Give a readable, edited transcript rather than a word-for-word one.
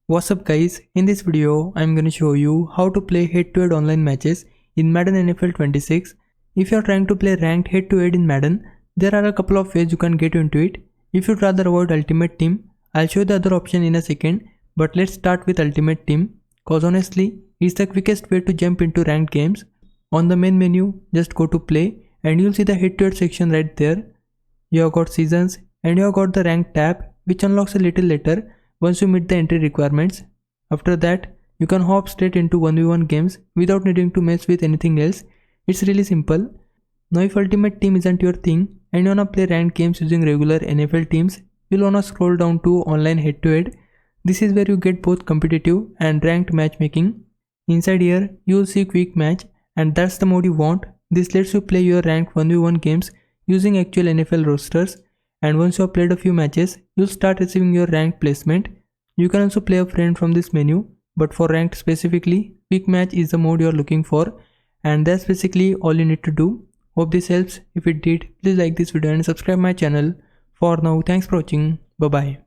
What's up guys, in this video I'm gonna show you how to play head-to-head online matches in Madden NFL 26. If you're trying to play ranked head-to-head in Madden, there are a couple of ways you can get into it. If you'd rather avoid Ultimate Team, I'll show you the other option in a second, but let's start with Ultimate Team, cause honestly, it's the quickest way to jump into ranked games. On the main menu, just go to play and you'll see the head-to-head section right there. You have got seasons and you have got the rank tab, which unlocks a little later once you meet the entry requirements. After that, you can hop straight into 1v1 games without needing to mess with anything else. It's really simple. Now if Ultimate Team isn't your thing and you wanna play ranked games using regular NFL teams, you'll wanna scroll down to online head-to-head. This is where you get both competitive and ranked matchmaking. Inside here, you'll see quick match, and that's the mode you want. This lets you play your ranked 1v1 games using actual NFL rosters. And once you have played a few matches, you'll start receiving your ranked placement. You can also play a friend from this menu, but for ranked specifically, quick match is the mode you're looking for. And that's basically all you need to do. Hope this helps. If it did, please like this video and subscribe my channel. For now, thanks for watching. Bye bye.